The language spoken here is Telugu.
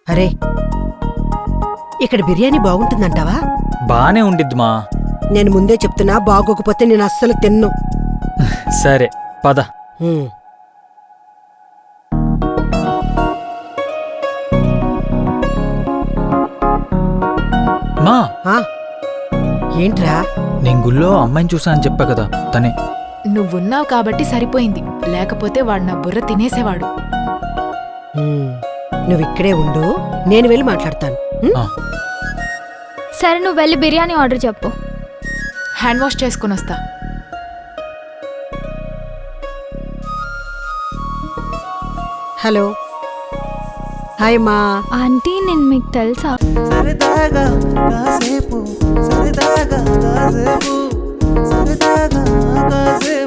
అరే, ఇక్కడ బిర్యానీ బాగుంటుందంటావా? బానే ఉండిద్ది మా. నేను ముందే చెప్తున్నా, బాగోకపోతే నేను అస్సలు తిన్ను. సరే పద. హ్మ్. మా, ఆ, ఏంట్రా? నేను గుళ్ళో అమ్మాయిని చూసా అని చెప్పా కదా, తనే. నువ్వున్నావు కాబట్టి సరిపోయింది, లేకపోతే వాడు నా బుర్ర తినేసేవాడు. హ్మ్. నువ్విక్కడే ఉండు, నేను వెళ్ళి మాట్లాడతాను. హ్మ్? ఆ, సరే నువ్వు వెళ్ళి బిర్యానీ ఆర్డర్ చెప్పు. హ్యాండ్ వాష్ చేసుకుని వస్తా. హలో, హాయ్ మా. ఆంటీ నేను మీకు తెలుసా? సరదాగా కాసేపు సరదాగా కాసేపు సరదాగా కాసేపు